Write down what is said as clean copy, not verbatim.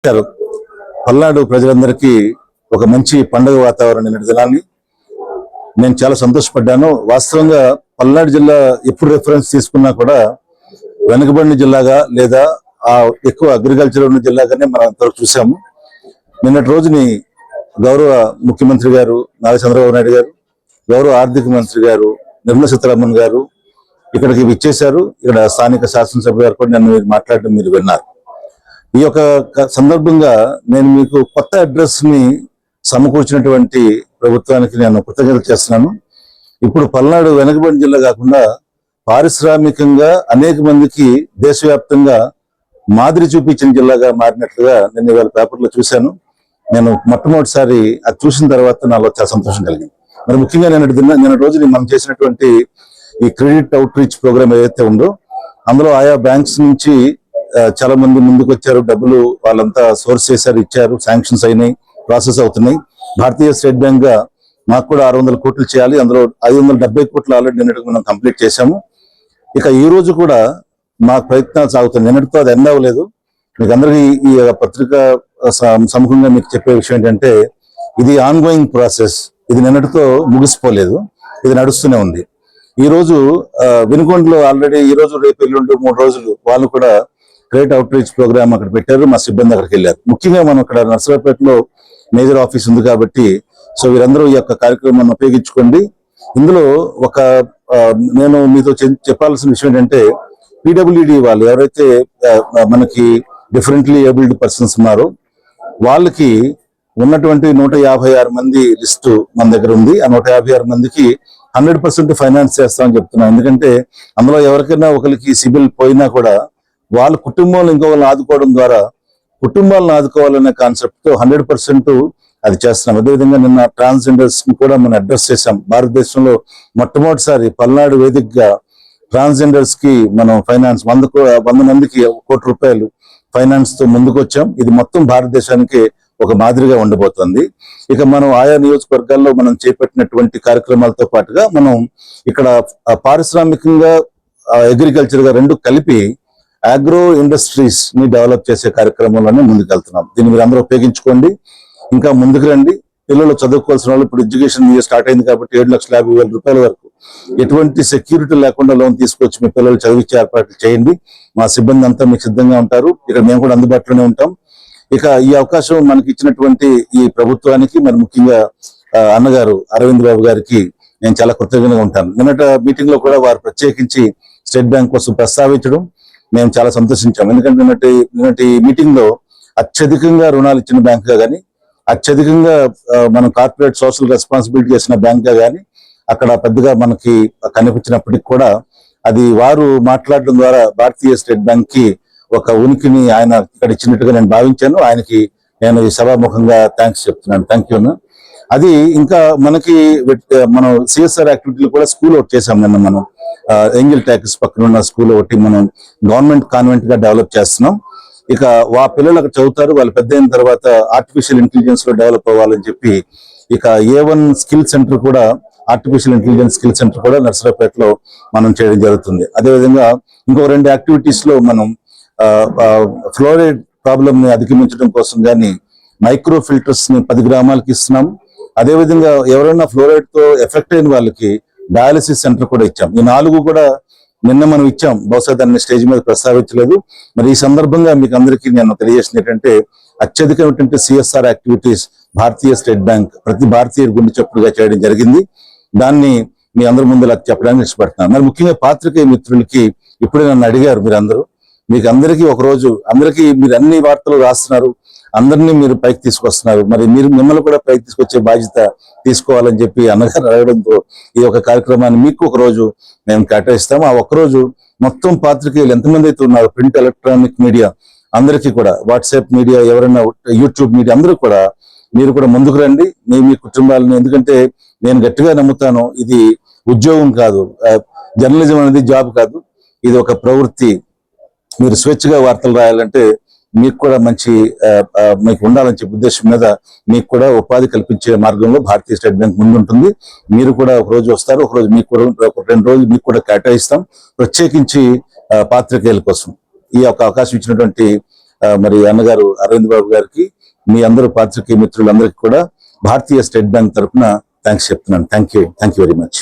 పల్నాడు ప్రజలందరికీ ఒక మంచి పండుగ వాతావరణం నిన్నటి దినాన్ని నేను చాలా సంతోషపడ్డాను. వాస్తవంగా పల్నాడు జిల్లా ఎప్పుడు రెఫరెన్స్ తీసుకున్నా కూడా వెనుకబడిన జిల్లాగా లేదా ఎక్కువ అగ్రికల్చర్ ఉన్న జిల్లాగానే మనం అంతవరకు చూసాము. నిన్నటి రోజుని గౌరవ ముఖ్యమంత్రి గారు నారా చంద్రబాబు నాయుడు గారు, గౌరవ ఆర్థిక మంత్రి గారు నిర్మలా సీతారామన్ గారు ఇక్కడికి విచ్చేశారు. ఇక్కడ స్థానిక శాసనసభ్యులు గారు కూడా నన్ను మాట్లాడడం మీరు విన్నారు. ఈ యొక్క సందర్భంగా నేను మీకు కొత్త అడ్రస్ ని సమకూర్చినటువంటి ప్రభుత్వానికి నేను కృతజ్ఞతలు చేస్తున్నాను. ఇప్పుడు పల్నాడు వెనుకబడిన జిల్లా కాకుండా పారిశ్రామికంగా అనేక మందికి దేశవ్యాప్తంగా మాదిరి చూపించిన జిల్లాగా మారినట్లుగా నేను ఇవాళ పేపర్లో చూశాను. నేను మొట్టమొదటిసారి అది చూసిన తర్వాత నాలో చాలా సంతోషం కలిగింది. మరి ముఖ్యంగా నిన్న రోజుని మనం చేసినటువంటి ఈ క్రెడిట్ అవుట్ రీచ్ ప్రోగ్రామ్ ఏదైతే ఉందో అందులో ఆయా బ్యాంక్స్ నుంచి చాలా మంది ముందుకు వచ్చారు. డబ్బులు వాళ్ళంతా సోర్స్ చేశారు, ఇచ్చారు, శాంక్షన్స్ అయినాయి, ప్రాసెస్ అవుతున్నాయి. భారతీయ స్టేట్ బ్యాంక్ గా మాకు కూడా 600 కోట్లు చేయాలి, అందులో 570 కోట్లు ఆల్రెడీ నిన్నటికి మనం కంప్లీట్ చేశాము. ఇక ఈ రోజు కూడా మా ప్రయత్నాలు సాగుతున్నాయి. నిన్నటితో అది ఎండ్ అవ్వలేదు. మీకు అందరికీ ఈ పత్రిక సముఖంగా మీకు చెప్పే విషయం ఏంటంటే ఇది ఆన్ గోయింగ్ ప్రాసెస్. ఇది నిన్నటితో ముగిసిపోలేదు, ఇది నడుస్తూనే ఉంది. ఈ రోజు వినుకొండలో ఆల్రెడీ ఈ రోజు రేపు ఎల్లుండి 3 రోజులు వాళ్ళు కూడా క్రెడిట్ అవుట్ రీచ్ ప్రోగ్రామ్ అక్కడ పెట్టారు. మా సిబ్బంది అక్కడికి వెళ్ళారు. ముఖ్యంగా మనం ఇక్కడ నర్సరావుపేటలో మేజర్ ఆఫీస్ ఉంది కాబట్టి సో వీరందరూ ఈ యొక్క కార్యక్రమాన్ని ఉపయోగించుకోండి. ఇందులో నేను మీతో చెప్పాల్సిన విషయం ఏంటంటే పీడబ్ల్యూడి వాళ్ళు ఎవరైతే మనకి డిఫరెంట్లీ ఏబుల్డ్ పర్సన్స్ ఉన్నారో వాళ్ళకి ఉన్నటువంటి 156 మంది లిస్టు మన దగ్గర ఉంది. ఆ 156 మందికి 100% ఫైనాన్స్ చేస్తామని చెప్తున్నాం. ఎందుకంటే అందులో ఎవరికైనా ఒకరికి సిబిల్ పోయినా కూడా వాళ్ళ కుటుంబంలో ఇంకొకరిని ఆదుకోవడం ద్వారా కుటుంబాలను ఆదుకోవాలనే కాన్సెప్ట్ తో 100% అది చేస్తున్నాం. అదేవిధంగా నిన్న ట్రాన్స్జెండర్స్ ని కూడా మనం అడ్రస్ చేశాం. భారతదేశంలో మొట్టమొదటిసారి పల్నాడు వేదికగా ట్రాన్స్జెండర్స్ కి మనం ఫైనాన్స్ 100 మందికి ₹1 కోటి ఫైనాన్స్ తో ముందుకు వచ్చాం. ఇది మొత్తం భారతదేశానికి ఒక మాదిరిగా ఉండబోతుంది. ఇక మనం ఆయా నియోజకవర్గాల్లో మనం చేపట్టినటువంటి కార్యక్రమాలతో పాటుగా మనం ఇక్కడ పారిశ్రామికంగా అగ్రికల్చర్ గా రెండు కలిపి అగ్రో ఇండస్ట్రీస్ ని డెవలప్ చేసే కార్యక్రమంలోనే ముందుకెళ్తున్నాం. దీన్ని మీరు అందరూ ఉపయోగించుకోండి, ఇంకా ముందుకు రండి. పిల్లలు చదువుకోవాల్సిన వాళ్ళు ఇప్పుడు ఎడ్యుకేషన్ స్టార్ట్ అయింది కాబట్టి ₹7,50,000 వరకు ఎటువంటి సెక్యూరిటీ లేకుండా లోన్ తీసుకొచ్చి మీ పిల్లలు చదివించే ఏర్పాట్లు చేయండి. మా సిబ్బంది అంతా మీకు సిద్ధంగా ఉంటారు. ఇక్కడ మేము కూడా అందుబాటులోనే ఉంటాం. ఇక ఈ అవకాశం మనకి ఇచ్చినటువంటి ఈ ప్రభుత్వానికి మరి ముఖ్యంగా అన్నగారు అరవింద్ బాబు గారికి నేను చాలా కృతజ్ఞతగా ఉంటాను. నిన్నటి మీటింగ్ లో కూడా వారు ప్రత్యేకించి స్టేట్ బ్యాంక్ కోసం ప్రస్తావించడం మేము చాలా సంతోషించాం. ఎందుకంటే నిన్నటి మీటింగ్ లో అత్యధికంగా రుణాలు ఇచ్చిన బ్యాంక్ గా కానీ అత్యధికంగా మనం కార్పొరేట్ సోషల్ రెస్పాన్సిబిలిటీ చేసిన బ్యాంక్ గా కానీ అక్కడ పెద్దగా మనకి కనిపించినప్పటికి కూడా అది వారు మాట్లాడడం ద్వారా భారతీయ స్టేట్ బ్యాంక్ కి ఒక ఉనికిని ఆయన ఇక్కడ ఇచ్చినట్టుగా నేను భావించాను. ఆయనకి నేను ఈ సభాముఖంగా థ్యాంక్స్ చెప్తున్నాను. Thank you. అది ఇంకా మనకి మనం సిఎస్ఆర్ యాక్టివిటీలు కూడా స్కూల్ ఒకటి చేసాం. నిన్న మనం ఏంజల్ ట్యాక్స్ పక్కన ఉన్న స్కూల్ ఒకటి మనం గవర్నమెంట్ కాన్వెంట్ గా డెవలప్ చేస్తున్నాం. ఇక పిల్లలు అక్కడ చదువుతారు, వాళ్ళు పెద్ద అయిన తర్వాత ఆర్టిఫిషియల్ ఇంటెలిజెన్స్ లో డెవలప్ అవ్వాలని చెప్పి ఇక A1 స్కిల్ సెంటర్ కూడా ఆర్టిఫిషియల్ ఇంటెలిజెన్స్ స్కిల్ సెంటర్ కూడా నర్సరావుపేటలో మనం చేయడం జరుగుతుంది. అదేవిధంగా ఇంకో 2 యాక్టివిటీస్ లో మనం ఫ్లోరైడ్ ప్రాబ్లమ్ ని అధిగమించడం కోసం కానీ మైక్రో ఫిల్టర్స్ ని 10 గ్రామాలకి ఇస్తున్నాం. అదేవిధంగా ఎవరైనా ఫ్లోరైడ్ తో ఎఫెక్ట్ అయిన వాళ్ళకి డయాలసిస్ సెంటర్ కూడా ఇచ్చాం. ఈ 4 కూడా నిన్న మనం ఇచ్చాం. బహుశా దాన్ని స్టేజ్ మీద ప్రస్తావించలేదు. మరి ఈ సందర్భంగా మీకు అందరికీ నేను తెలియజేసింది ఏంటంటే అత్యధికమైనటువంటి సిఎస్ఆర్ యాక్టివిటీస్ భారతీయ స్టేట్ బ్యాంక్ ప్రతి భారతీయుడు గుండె చప్పుడుగా చేయడం జరిగింది. దాన్ని మీ అందరి ముందు చెప్పడానికి ఇష్టపడుతున్నాను. మరి ముఖ్యంగా పాత్రికేయ మిత్రులకి ఇప్పుడే నన్ను అడిగారు మీరందరూ, మీకు అందరికీ ఒకరోజు అందరికీ మీరు అన్ని వార్తలు రాస్తున్నారు, అందరినీ మీరు పైకి తీసుకొస్తున్నారు, మరి మిమ్మల్ని కూడా పైకి తీసుకొచ్చే బాధ్యత తీసుకోవాలని చెప్పి అన్నగారు అడగడంతో ఈ యొక్క కార్యక్రమాన్ని మీకు ఒక రోజు మేము కేటాయిస్తాము. ఆ ఒక్కరోజు మొత్తం పాత్రికేయులు ఎంతమంది అయితే ఉన్నారు, ప్రింట్ ఎలక్ట్రానిక్ మీడియా అందరికీ కూడా, వాట్సాప్ మీడియా ఎవరైనా యూట్యూబ్ మీడియా అందరూ కూడా మీరు కూడా ముందుకు రండి మీ కుటుంబాలని. ఎందుకంటే నేను గట్టిగా నమ్ముతాను, ఇది ఉద్యోగం కాదు, జర్నలిజం అనేది జాబ్ కాదు, ఇది ఒక ప్రవృత్తి. మీరు స్వేచ్ఛగా వార్తలు రాయాలంటే మీకు కూడా మంచి మీకు ఉండాలని చెప్పే ఉద్దేశం మీద మీకు కూడా ఉపాధి కల్పించే మార్గంలో భారతీయ స్టేట్ బ్యాంక్ ముందుంటుంది. మీరు కూడా ఒక రోజు వస్తారు, ఒక రోజు మీకు కూడా 2 రోజులు మీకు కూడా కేటాయిస్తాం ప్రత్యేకించి పాత్రికేయుల కోసం. ఈ యొక్క అవకాశం ఇచ్చినటువంటి మరి అన్నగారు అరవింద్ బాబు గారికి, మీ అందరూ పాత్రికేయ మిత్రులందరికీ కూడా భారతీయ స్టేట్ బ్యాంక్ తరఫున థ్యాంక్స్ చెప్తున్నాను. Thank you very much.